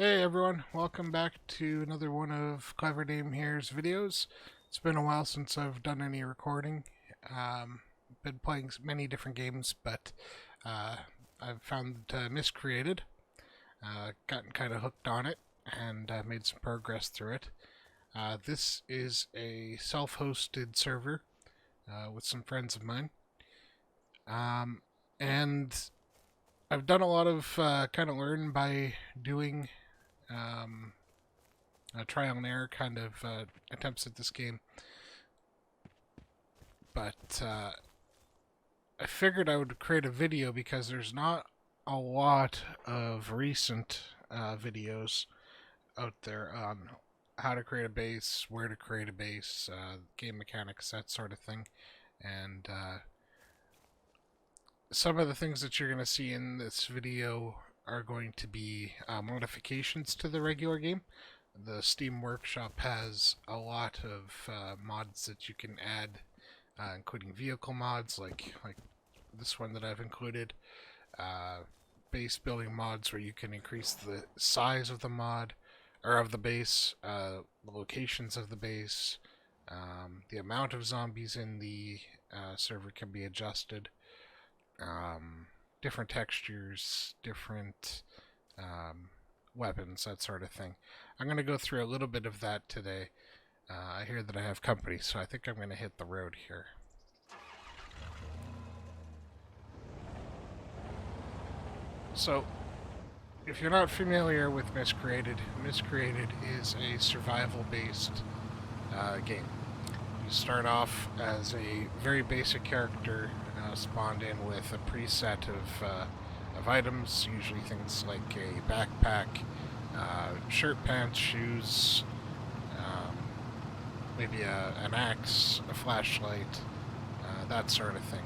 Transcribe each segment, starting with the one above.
Hey everyone, welcome back to another one of Clever Dame Here's videos. It's been a while since I've done any recording. Been playing many different games, but I've found Miscreated, gotten kind of hooked on it, and made some progress through it. This is a self-hosted server with some friends of mine, and I've done a lot of kind of learn by doing trial and error kind of attempts at this game. But I figured I would create a video because there's not a lot of recent videos out there on how to create a base, where to create a base, game mechanics, that sort of thing. And some of the things that you're going to see in this video are going to be modifications to the regular game. The Steam Workshop has a lot of mods that you can add, including vehicle mods like this one that I've included, base building mods where you can increase the size of the mod, or of the base, the locations of the base, the amount of zombies in the server can be adjusted, different textures, different weapons, that sort of thing. I'm going to go through a little bit of that today. I hear that I have company, so I think I'm going to hit the road here. So, if you're not familiar with Miscreated, Miscreated is a survival-based game. You start off as a very basic character, spawned in with a preset of items, usually things like a backpack, shirt, pants, shoes, maybe an axe, a flashlight, that sort of thing.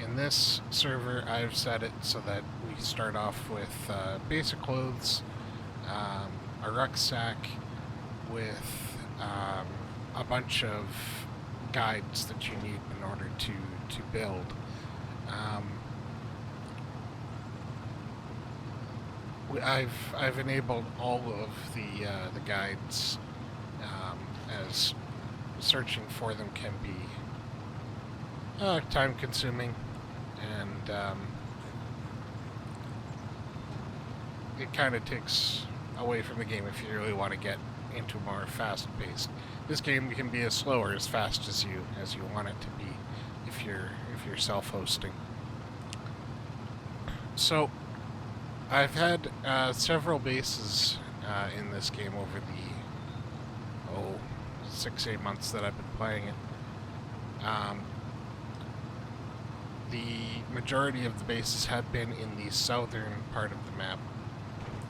In this server, I've set it so that we start off with basic clothes, a rucksack with a bunch of guides that you need in order to build. I've enabled all of the guides, as searching for them can be time consuming, and it kind of takes away from the game if you really want to get into more fast paced. This game can be as slow or as fast as you want it to be if you're self-hosting. So I've had several bases in this game over the 6-8 months that I've been playing it. The majority of the bases have been in the southern part of the map,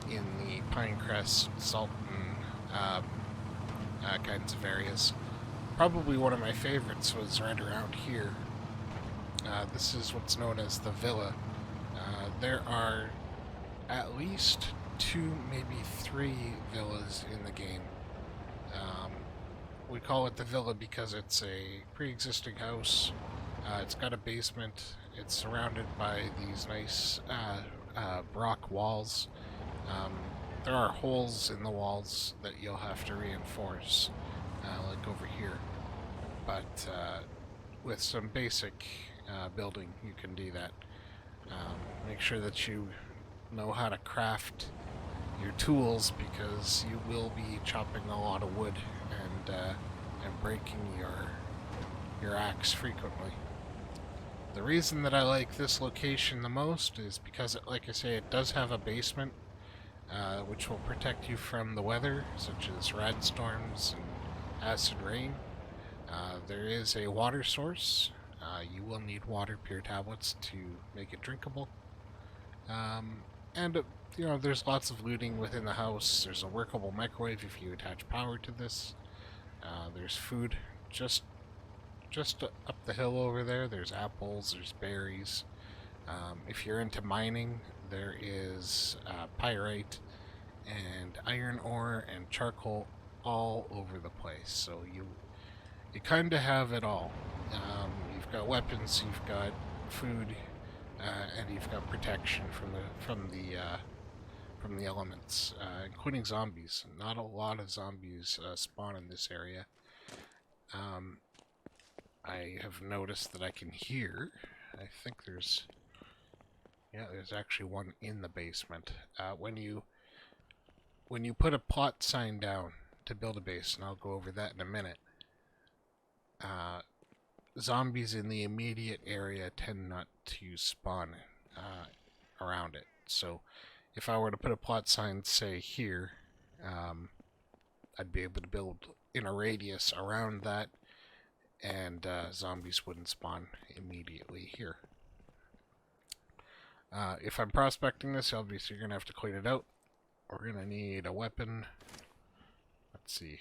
in the Pinecrest, Sultan kinds of areas. Probably one of my favorites was right around here. This is what's known as the Villa. There are at least 2, maybe 3 villas in the game. We call it the Villa because it's a pre-existing house. It's got a basement. It's surrounded by these nice rock walls. There are holes in the walls that you'll have to reinforce, like over here. But with some basic building, you can do that. Make sure that you know how to craft your tools, because you will be chopping a lot of wood and breaking your axe frequently. The reason that I like this location the most is because, like I say, it does have a basement, which will protect you from the weather, such as rainstorms and acid rain. There is a water source. You will need water pure tablets to make it drinkable. And there's lots of looting within the house. There's a workable microwave if you attach power to this. There's food just up the hill over there. There's apples, there's berries. If you're into mining, there is pyrite and iron ore and charcoal all over the place. So you kind of have it all. You've got weapons, you've got food, and you've got protection from from the elements, including zombies. Not a lot of zombies spawn in this area. I have noticed that I can hear. I think there's actually one in the basement. When you put a plot sign down to build a base, and I'll go over that in a minute, zombies in the immediate area tend not to spawn around it. So if I were to put a plot sign, say, here, I'd be able to build in a radius around that, and zombies wouldn't spawn immediately here. If I'm prospecting this, obviously you're going to have to clean it out. We're going to need a weapon. Let's see.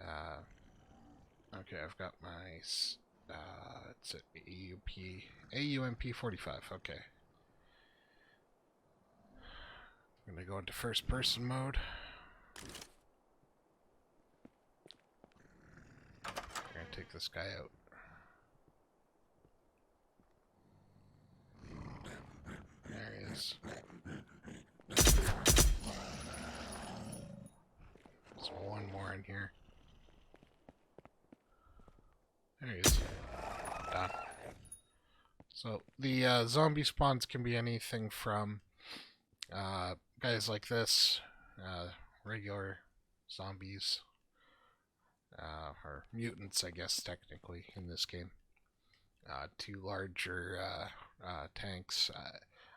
Okay, I've got my, it's an AUMP 45, okay. I'm going to go into first person mode. I'm going to take this guy out. There he is. There's one more in here. There he is. Done. So the zombie spawns can be anything from guys like this, regular zombies, or mutants, I guess, technically, in this game, to larger tanks.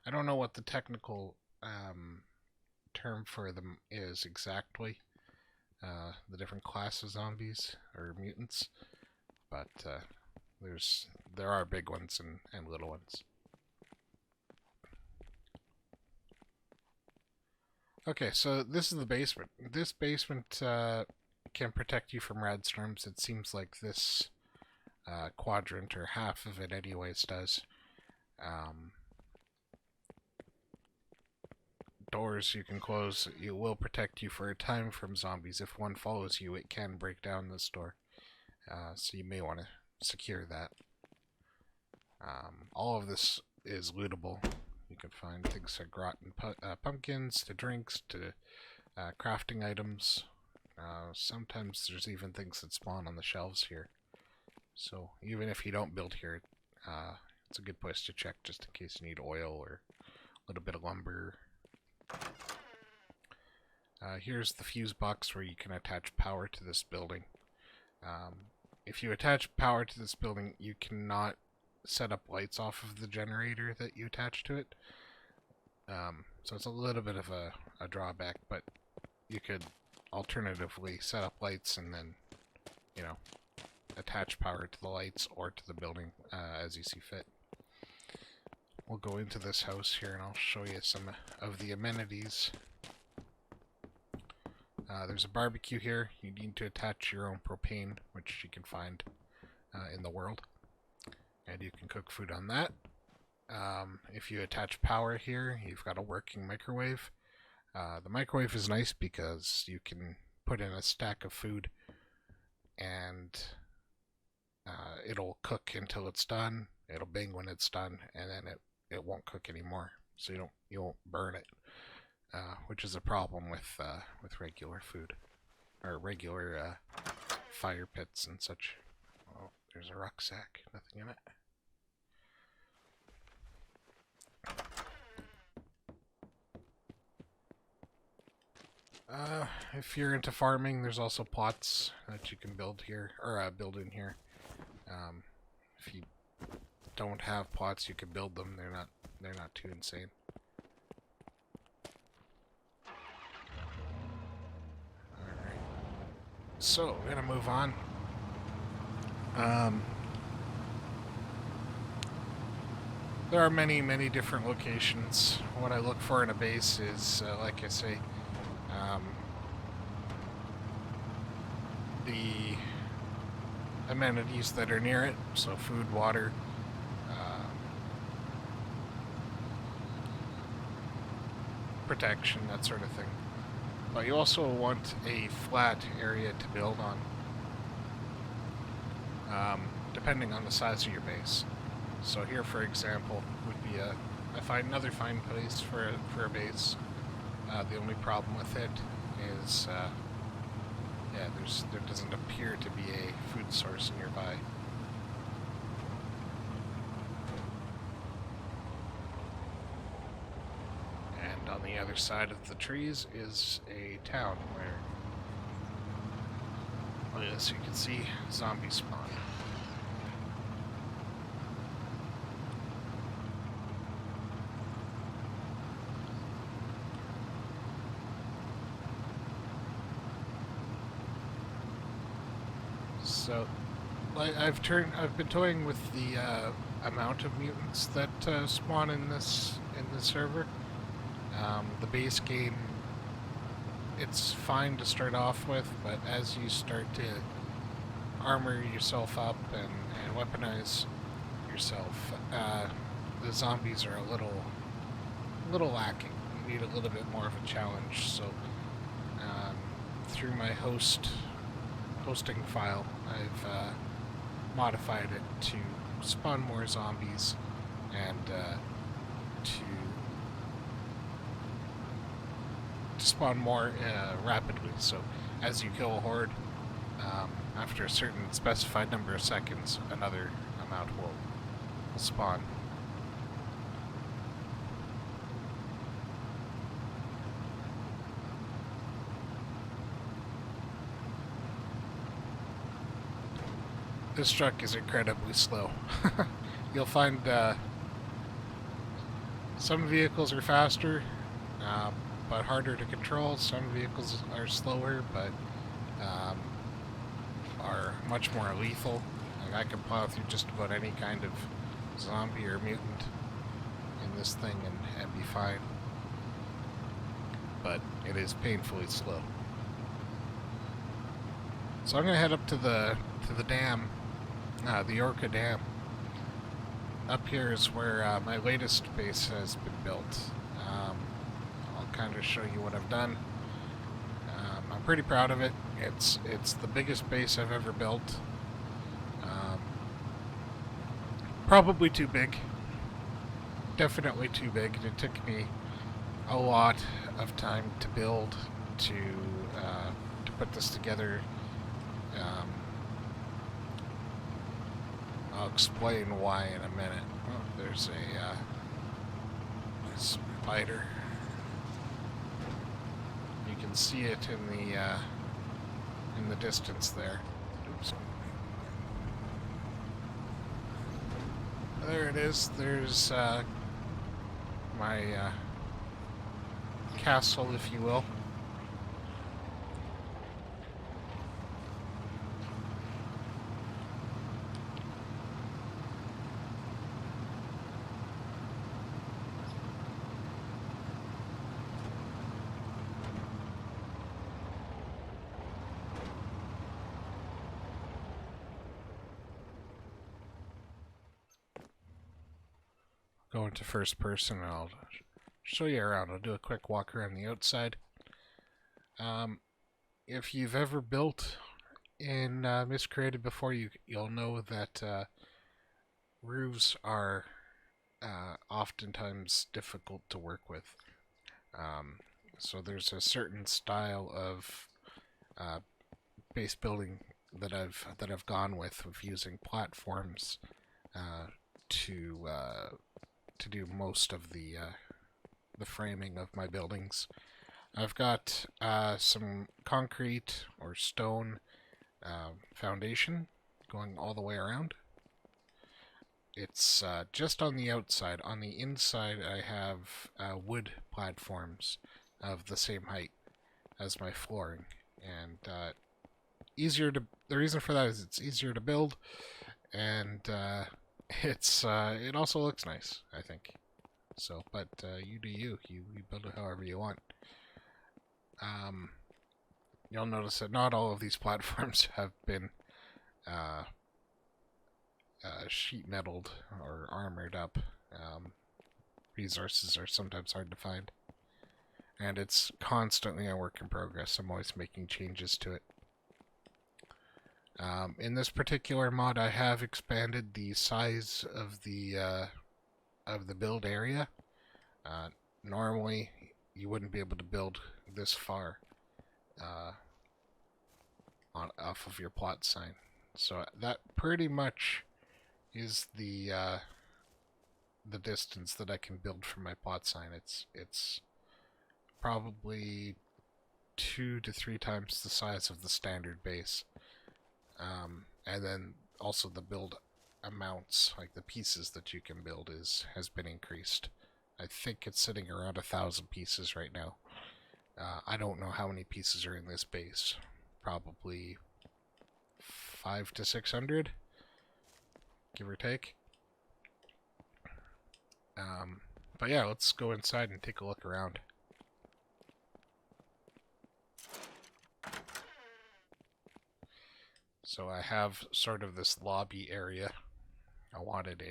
I don't know what the technical term for them is exactly, the different class of zombies or mutants, but there are big ones and little ones. Okay, so this is the basement. This basement can protect you from rad storms. It seems like this quadrant, or half of it anyways, does. Doors you can close. It will protect you for a time from zombies. If one follows you, it can break down this door. So you may want to secure that. All of this is lootable. You can find things like rotten pumpkins, to drinks, to crafting items. Sometimes there's even things that spawn on the shelves here. So even if you don't build here, it's a good place to check just in case you need oil or a little bit of lumber. Here's the fuse box where you can attach power to this building. If you attach power to this building, you cannot set up lights off of the generator that you attach to it. So it's a little bit of a drawback, but you could alternatively set up lights and then, you know, attach power to the lights or to the building as you see fit. We'll go into this house here and I'll show you some of the amenities. There's a barbecue here. You need to attach your own propane, which you can find in the world. And you can cook food on that. If you attach power here, you've got a working microwave. The microwave is nice because you can put in a stack of food and it'll cook until it's done. It'll bing when it's done, and then it won't cook anymore, so you won't burn it, which is a problem with regular food or regular fire pits and such. Oh, there's a rucksack, nothing in it. If you're into farming, there's also plots that you can build here, or build in here. If you don't have plots, you can build them. They're not too insane. Alright. So, we're gonna move on. There are many, many different locations. What I look for in a base is, like I say, the amenities that are near it, so food, water, protection, that sort of thing. But you also want a flat area to build on, depending on the size of your base. So here, for example, would be I find another fine place for a base. The only problem with it is, yeah, there doesn't appear to be a food source nearby. And on the other side of the trees is a town where, well, as you can see, zombies spawn. So, I've been toying with the amount of mutants that spawn in this server. The base game, it's fine to start off with, but as you start to armor yourself up and weaponize yourself, the zombies are a little lacking. You need a little bit more of a challenge. So, through my hosting file, I've modified it to spawn more zombies and to spawn more rapidly. So as you kill a horde, after a certain specified number of seconds, another amount will spawn. This truck is incredibly slow. You'll find some vehicles are faster, but harder to control. Some vehicles are slower, but are much more lethal. Like, I can plow through just about any kind of zombie or mutant in this thing and be fine. But it is painfully slow. So I'm gonna head up to the dam, the Orca Dam. Up here is where my latest base has been built. I'll kind of show you what I've done. I'm pretty proud of it. It's the biggest base I've ever built. Probably too big. Definitely too big. It took me a lot of time to build, to put this together. I'll explain why in a minute. Oh, there's a spider. You can see it in the distance there. Oops. There it is. There's my castle, if you will. Go into first person and I'll show you around. I'll do a quick walk around the outside. If you've ever built in Miscreated before, you'll know that roofs are oftentimes difficult to work with. So there's a certain style of base building that I've gone with of using platforms to do most of the framing of my buildings. I've got some concrete or stone foundation going all the way around. It's just on the outside. On the inside, I have wood platforms of the same height as my flooring, and the reason for that is it's easier to build, and it also looks nice, I think. So, but you do you build it however you want. You'll notice that not all of these platforms have been sheet metaled or armored up. Resources are sometimes hard to find, and it's constantly a work in progress. I'm always making changes to it. In this particular mod, I have expanded the size of the build area Normally, you wouldn't be able to build this far uh, off of your plot sign. So that pretty much is the distance that I can build from my plot sign. It's probably 2 to 3 times the size of the standard base, and then also the build amounts, like the pieces that you can build, has been increased. I think it's sitting around 1,000 pieces right now. I don't know how many pieces are in this base. Probably 500 to 600, give or take. But yeah, let's go inside and take a look around. So I have sort of this lobby area. I wanted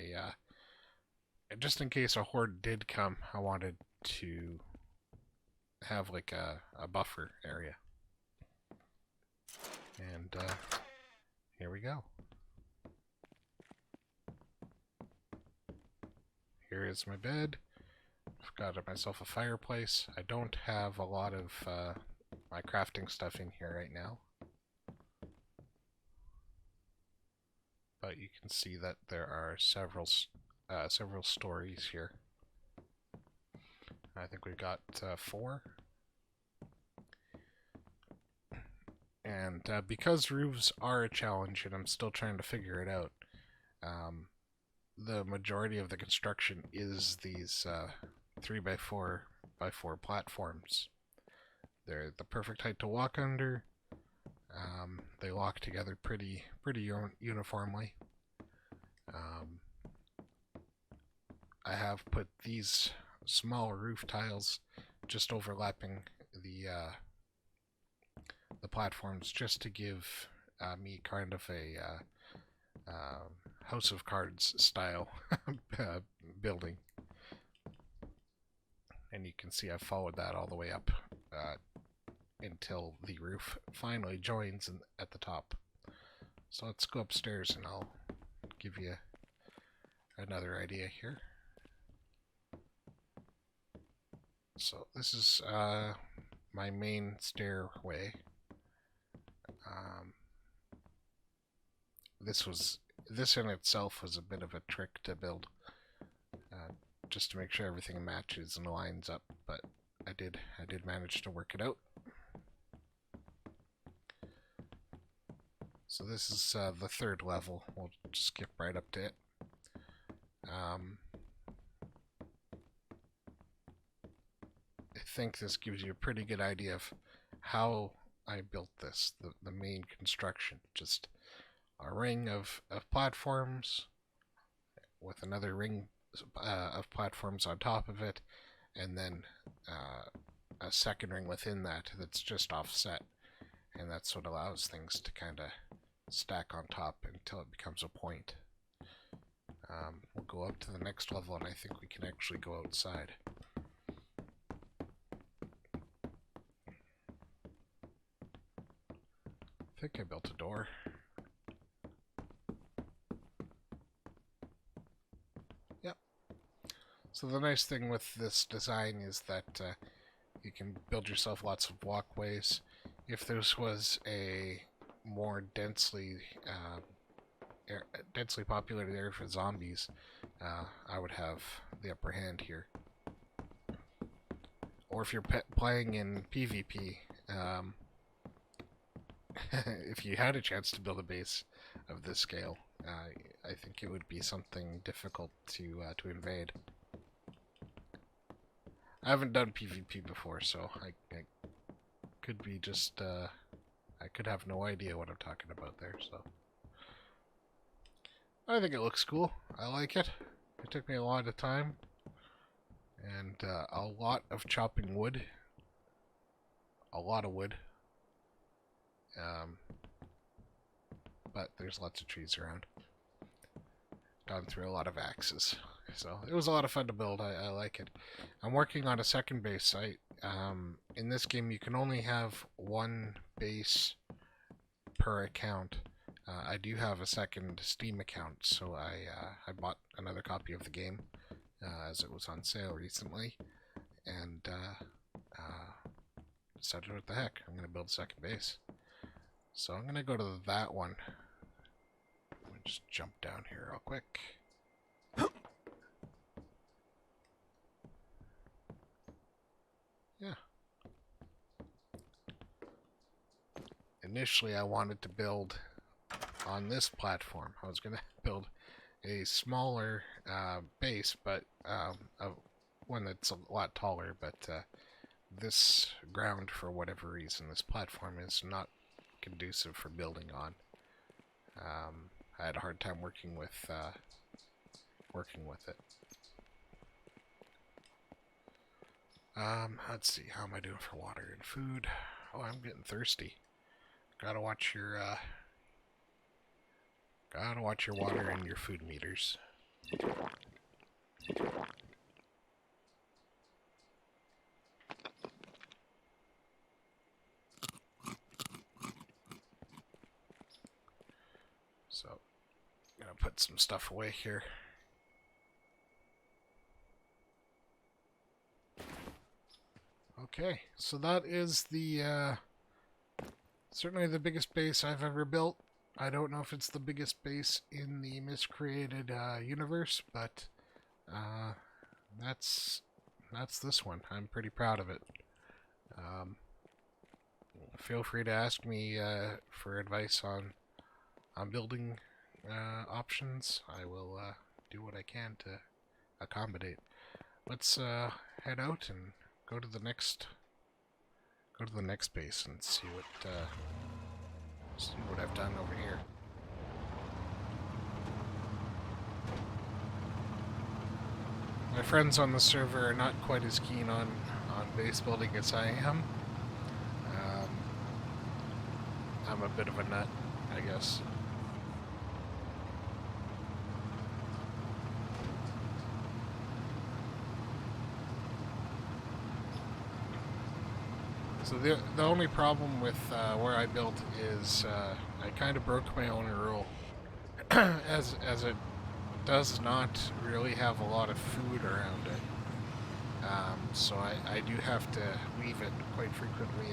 just in case a horde did come, I wanted to have like a buffer area. And here we go. Here is my bed. I've got myself a fireplace. I don't have a lot of my crafting stuff in here right now. But you can see that there are several stories here. I think we've got 4. And because roofs are a challenge, and I'm still trying to figure it out, the majority of the construction is these 3x4 platforms. They're the perfect height to walk under. They lock together pretty uniformly. I have put these small roof tiles just overlapping the platforms, just to give me kind of a House of Cards style building. And you can see I've followed that all the way up until the roof finally joins at the top. So let's go upstairs and I'll give you another idea here. So this is my main stairway. This in itself was a bit of a trick to build, just to make sure everything matches and lines up, but I did manage to work it out. So this is the 3rd level. We'll just skip right up to it. I think this gives you a pretty good idea of how I built this, the main construction. Just a ring of platforms with another ring of platforms on top of it, and then a second ring within that that's just offset. And that's what allows things to kind of stack on top until it becomes a point. We'll go up to the next level and I think we can actually go outside. I think I built a door. Yep. So the nice thing with this design is that you can build yourself lots of walkways. If this was a more densely populated area for zombies, I would have the upper hand here. Or if you're playing in PvP, if you had a chance to build a base of this scale, I think it would be something difficult to invade. I haven't done PvP before, so I could be just I could have no idea what I'm talking about there. So I think it looks cool. I like it. It took me a lot of time and a lot of chopping wood. A lot of wood. But there's lots of trees around. Gone through a lot of axes. So it was a lot of fun to build. I like it. I'm working on a second base site. In this game, you can only have one base per account. I do have a second Steam account, so I bought another copy of the game as it was on sale recently, and decided, what the heck, I'm going to build a second base. So I'm going to go to that one. Let me just jump down here real quick. Yeah. Initially, I wanted to build on this platform. I was going to build a smaller base, but one that's a lot taller, but this ground, for whatever reason, this platform is not conducive for building on. I had a hard time working with it. Let's see, how am I doing for water and food? Oh, I'm getting thirsty. Gotta watch your water and your food meters. So, I'm gonna put some stuff away here. Okay, so that is the certainly the biggest base I've ever built. I don't know if it's the biggest base in the Miscreated universe, but that's this one. I'm pretty proud of it. Feel free to ask me for advice on building options. I will do what I can to accommodate. Let's head out and go to the next base and see what I've done over here. My friends on the server are not quite as keen on base building as I am. I'm a bit of a nut, I guess. So the only problem with where I built is I kind of broke my own rule, as it does not really have a lot of food around it. So I do have to leave it quite frequently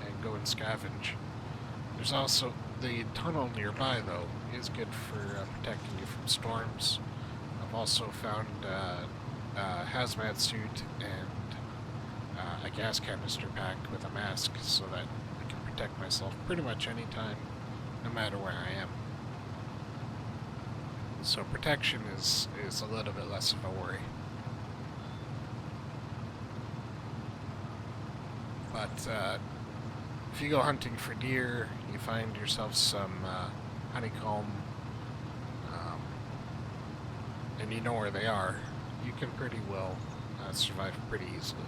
and go and scavenge. There's also the tunnel nearby, though, is good for protecting you from storms. I've also found a hazmat suit and a gas canister pack with a mask so that I can protect myself pretty much any time, no matter where I am. So protection is a little bit less of a worry. But if you go hunting for deer, you find yourself some honeycomb, and you know where they are, you can pretty well survive pretty easily.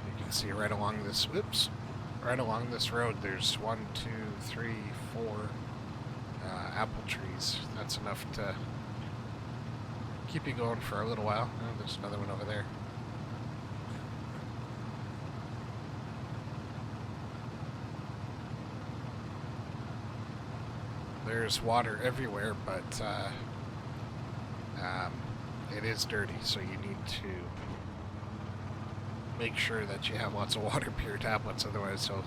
You can see right along this, right along this road, there's 1, 2, 3, 4 apple trees. That's enough to keep you going for a little while. Oh, there's another one over there. There's water everywhere, but it is dirty, so you need to make sure that you have lots of water pure tablets, otherwise you'll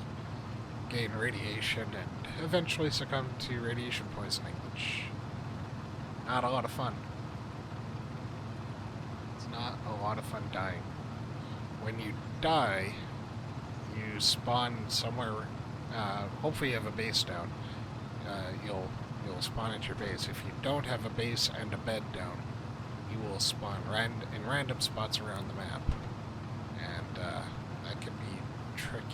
gain radiation and eventually succumb to radiation poisoning, which not a lot of fun. It's not a lot of fun dying. When you die, you spawn somewhere. Hopefully, you have a base down. You'll spawn at your base. If you don't have a base and a bed down, you will spawn in random spots around the map, and that can be tricky.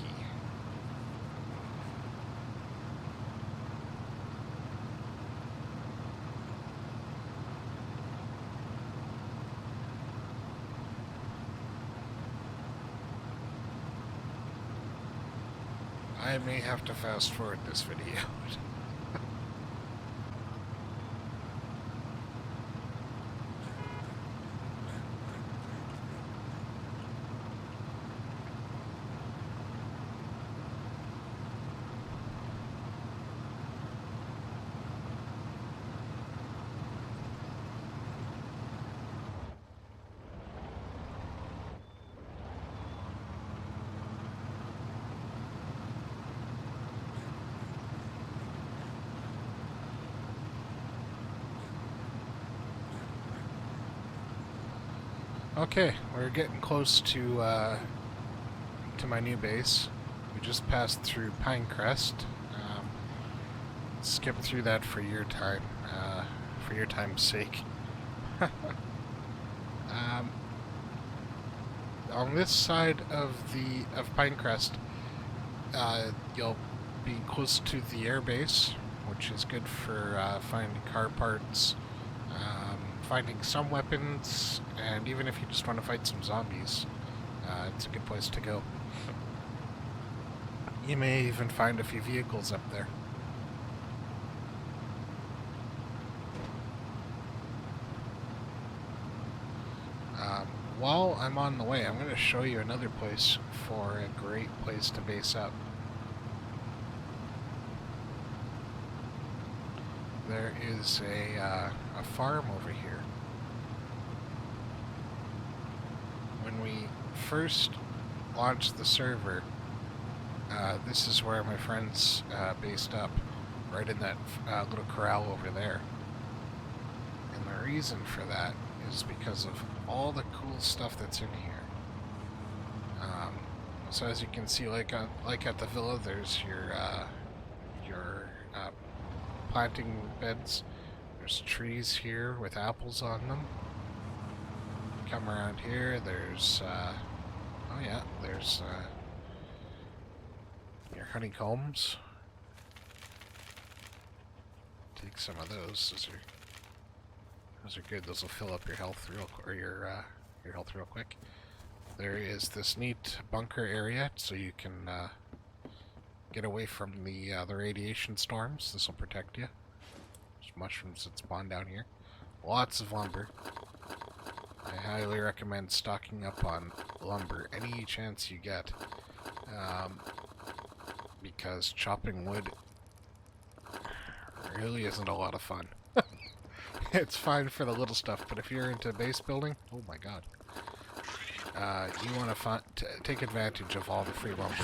I may have to fast forward this video. Okay, we're getting close to my new base. We just passed through Pinecrest. Skip through that for your time's sake. um, on this side of Pinecrest, you'll be close to the air base, which is good for finding car parts, finding some weapons, and even if you just want to fight some zombies, it's a good place to go. You may even find a few vehicles up there. While I'm on the way, I'm going to show you another place for a great place to base up. There is a farm over here. When we first launched the server, this is where my friends based up, right in that little corral over there. And the reason for that is because of all the cool stuff that's in here. So as you can see, like at the villa, there's your planting beds. There's trees here with apples on them. Come around here, there's oh yeah, there's your honeycombs. Take some of those. Those are good. Those will fill up your health your health real quick. There is this neat bunker area, so you can get away from the radiation storms. This will protect you. There's mushrooms that spawn down here. Lots of lumber. I highly recommend stocking up on lumber any chance you get, because chopping wood really isn't a lot of fun. It's fine for the little stuff, but if you're into base building, oh my god. You want to take advantage of all the free lumber.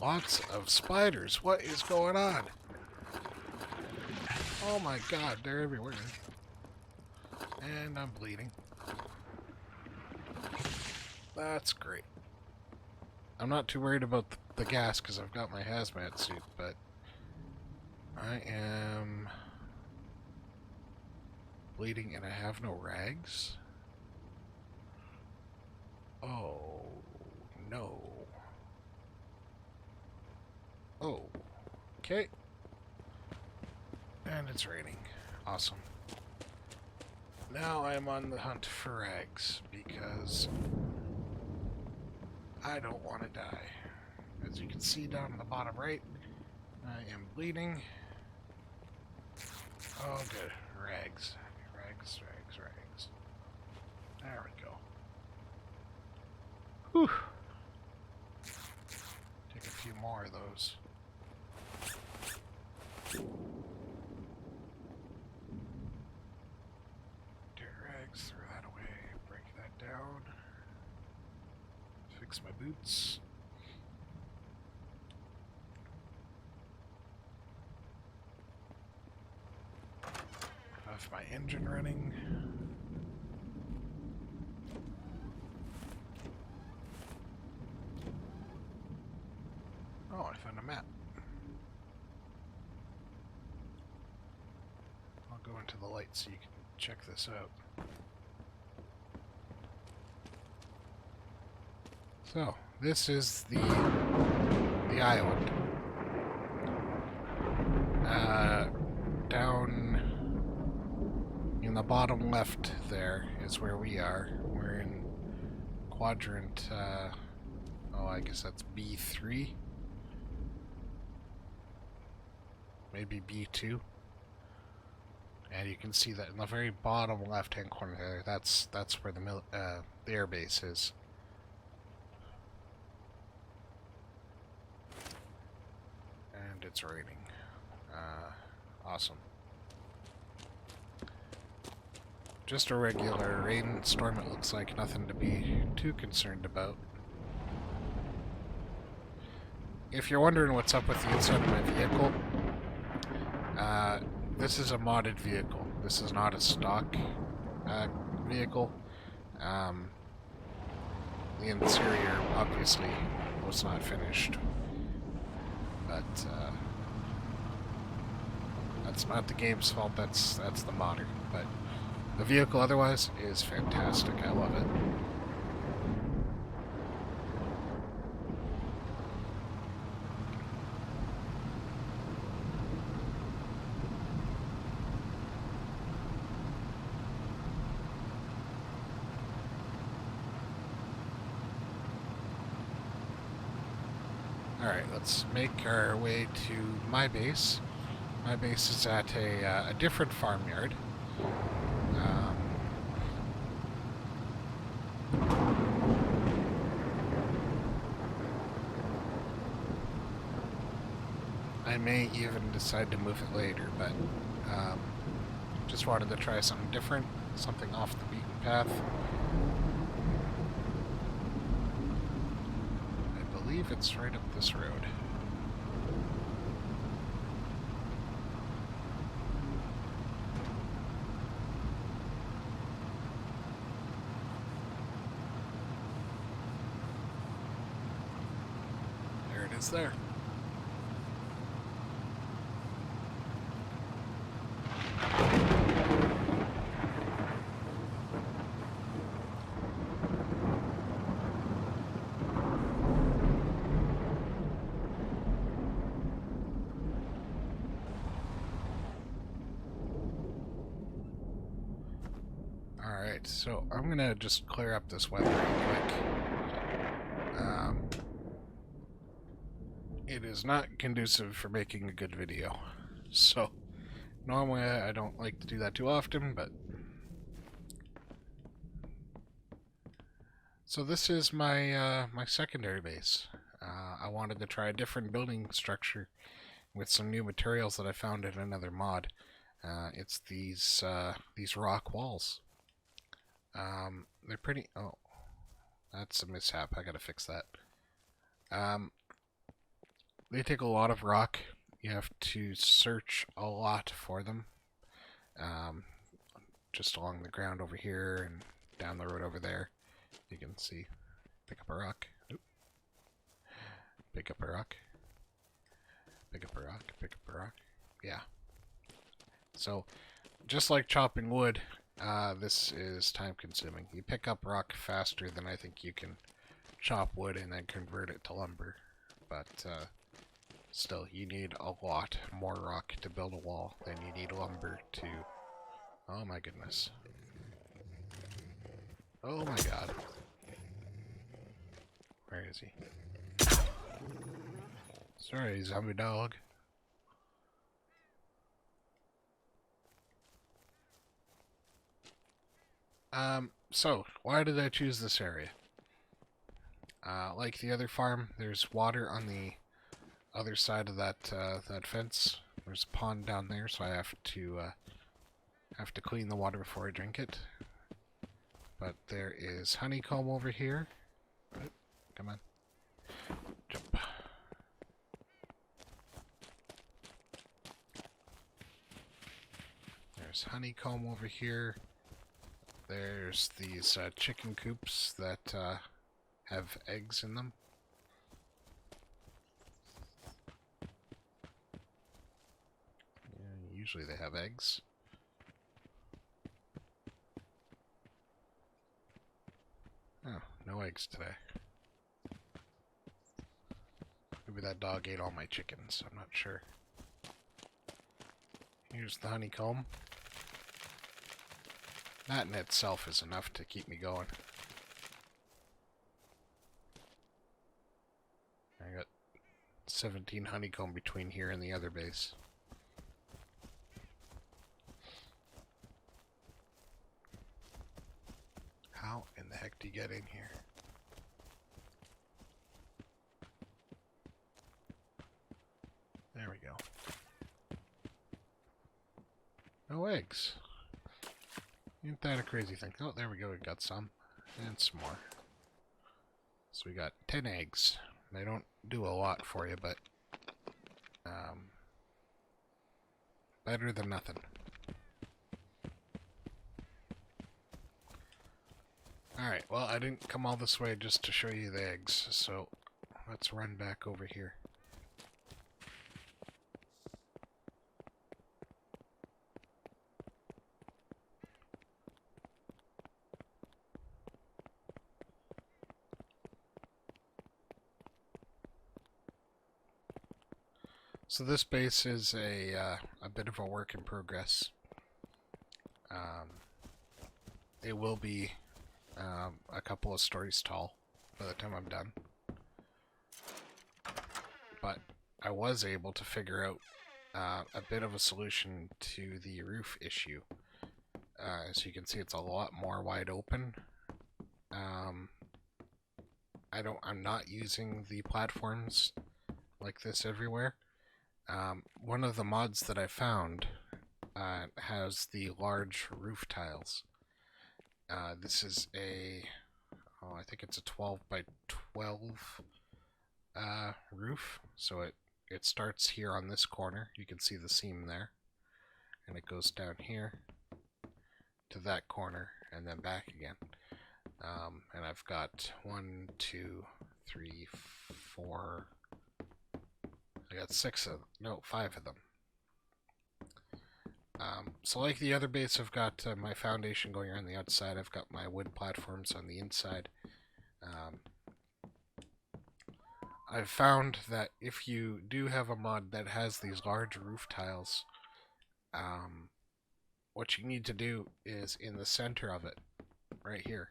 Lots of spiders. What is going on? Oh my god, they're everywhere. And I'm bleeding. That's great. I'm not too worried about the gas because I've got my hazmat suit, but I am bleeding and I have no rags. Oh, no. Oh, okay. And it's raining. Awesome. Now I'm on the hunt for rags because I don't want to die. As you can see down in the bottom right, I am bleeding. Oh, good. Rags. Rags, rags, rags. There we go. Whew. Take a few more of those. Dirt rags, throw that away, break that down. Fix my boots. Have my engine running. Oh, I found a map. I'll go into the light so you can check this out. So, this is the island. Down in the bottom left there is where we are. We're in quadrant, oh, I guess that's B3. Maybe B2. And you can see that in the very bottom left-hand corner there, that's where the air base is. And it's raining. Awesome. Just a regular rainstorm, it looks like. Nothing to be too concerned about. If you're wondering what's up with the inside of my vehicle, this is a modded vehicle. This is not a stock vehicle. Um, the interior obviously was not finished, but that's not the game's fault. That's the modder. But the vehicle otherwise is fantastic. I love it. Alright, let's make our way to my base. My base is at a different farmyard. I may even decide to move it later, but just wanted to try something different, something off the beaten path. I believe it's right up this road. There it is there. Alright, so I'm gonna just clear up this weather real quick. It is not conducive for making a good video. So, normally I don't like to do that too often, but... So this is my my secondary base. I wanted to try a different building structure with some new materials that I found in another mod. It's these rock walls. They're pretty... Oh, that's a mishap. I gotta fix that. They take a lot of rock. You have to search a lot for them. Just along the ground over here and down the road over there. You can see. Pick up a rock. Oop. Pick up a rock. Pick up a rock. Pick up a rock. Yeah. So, just like chopping wood, this is time consuming. You pick up rock faster than I think you can chop wood and then convert it to lumber. But, still, you need a lot more rock to build a wall than you need lumber to... Oh my goodness. Oh my god. Where is he? Sorry, zombie dog. So, why did I choose this area? Like the other farm, there's water on the other side of that that fence. There's a pond down there, so I have to clean the water before I drink it. But there is honeycomb over here. Oh, come on, jump. There's honeycomb over here. There's these chicken coops that have eggs in them. Yeah, usually they have eggs. Oh, no eggs today. Maybe that dog ate all my chickens, I'm not sure. Here's the honeycomb. That in itself is enough to keep me going. I got 17 honeycomb between here and the other base. How in the heck do you get in here? There we go. No eggs. Ain't that a crazy thing? Oh, there we go. We got some. And some more. So we got 10 eggs. They don't do a lot for you, but better than nothing. Alright, well, I didn't come all this way just to show you the eggs, so let's run back over here. So this base is a bit of a work in progress. It will be a couple of stories tall by the time I'm done. But I was able to figure out a bit of a solution to the roof issue. As you can see, it's a lot more wide open. I'm not using the platforms like this everywhere. One of the mods that I found has the large roof tiles. This is I think it's a 12 by 12 roof. So it starts here on this corner. You can see the seam there. And it goes down here to that corner and then back again. And I've got 1, 2, 3, 4. I got 5 of them. So like the other base, I've got my foundation going around the outside. I've got my wood platforms on the inside. I've found that if you do have a mod that has these large roof tiles, what you need to do is in the center of it, right here,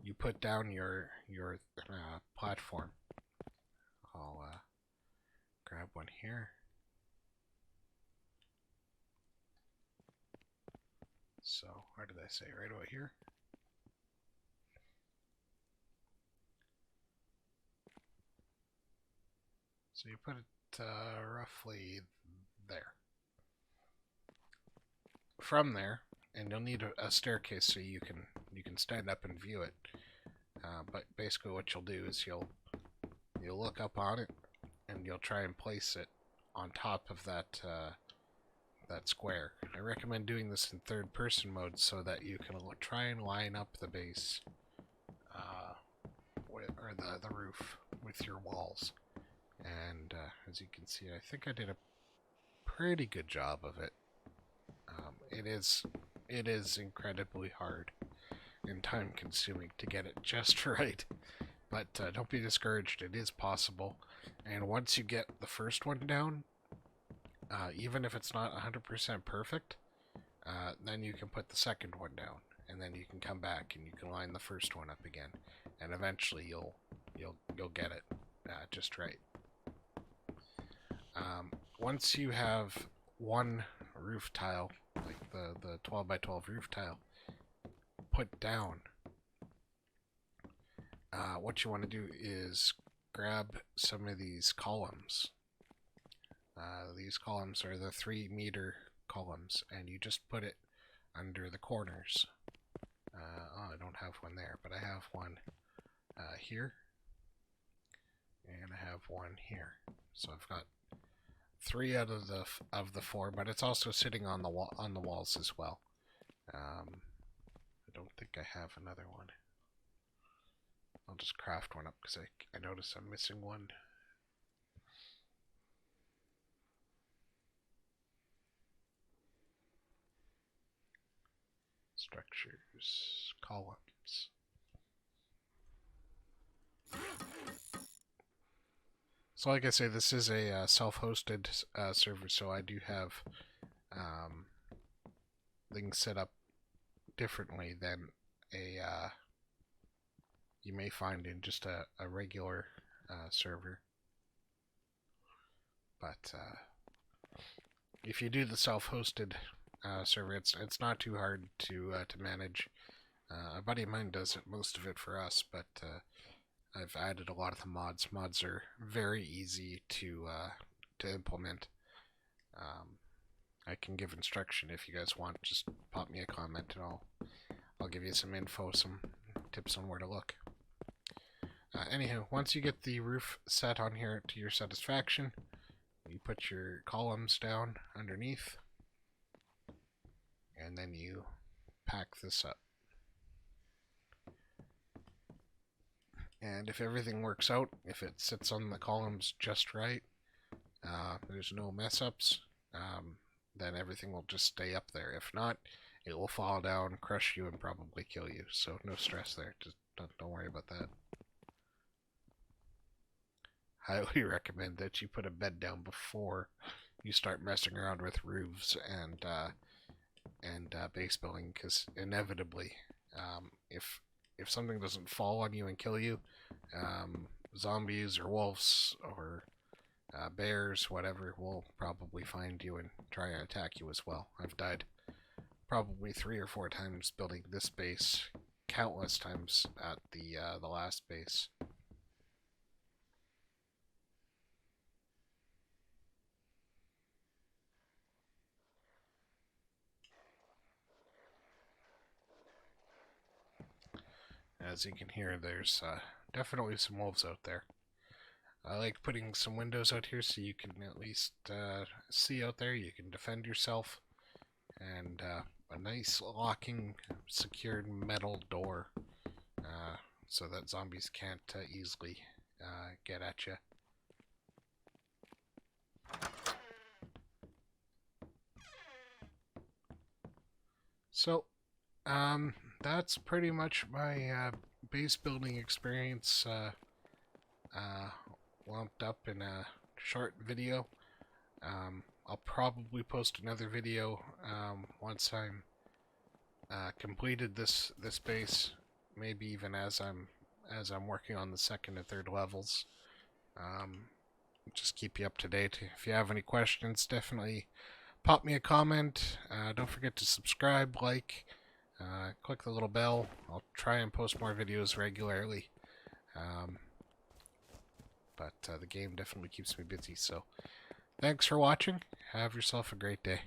you put down your platform. I'll grab one here. So, where did I say? Right over here? So you put it roughly there. From there, and you'll need a staircase so you can stand up and view it. But basically, what you'll do is you'll look up on it, and you'll try and place it on top of that square. I recommend doing this in third-person mode so that you can try and line up the base, or the roof with your walls. And as you can see, I think I did a pretty good job of it. It is incredibly hard and time-consuming to get it just right. But don't be discouraged. It is possible. And once you get the first one down, even if it's not 100% perfect, then you can put the second one down, and then you can come back and you can line the first one up again, and eventually you'll get it just right. Once you have one roof tile, like the 12 by 12 roof tile, put down, what you want to do is grab some of these columns. These columns are the 3-meter columns, and you just put it under the corners. I don't have one there, but I have one here, and I have one here. So I've got 3 out of the 4, but it's also sitting on the walls as well. I don't think I have another one. I'll just craft one up because I notice I'm missing one. Structures, columns. So like I say, this is a self-hosted server, so I do have things set up differently than you may find in just a regular server. But if you do the self-hosted server, it's not too hard to manage. A buddy of mine does most of it for us, but I've added a lot of the mods. Mods are very easy to implement. I can give instruction if you guys want. Just pop me a comment and I'll give you some info, some tips on where to look. Anyhow, once you get the roof set on here to your satisfaction, you put your columns down underneath, and then you pack this up. And if everything works out, if it sits on the columns just right, there's no mess ups, then everything will just stay up there. If not, it will fall down, crush you, and probably kill you. So no stress there. Just don't worry about that. Highly recommend that you put a bed down before you start messing around with roofs and base building, because inevitably, if something doesn't fall on you and kill you, zombies or wolves or bears, whatever, will probably find you and try and attack you as well. I've died probably 3 or 4 times building this base, countless times at the last base. As you can hear, there's definitely some wolves out there. I like putting some windows out here so you can at least see out there. You can defend yourself, and a nice locking, secured metal door so that zombies can't easily get at you. So, that's pretty much my base building experience lumped up in a short video. I'll probably post another video once I'm completed this base, maybe even as I'm working on the 2nd and 3rd levels. Just keep you up to date. If you have any questions, definitely pop me a comment. Don't forget to subscribe, like, click the little bell. I'll try and post more videos regularly. But the game definitely keeps me busy, so thanks for watching. Have yourself a great day.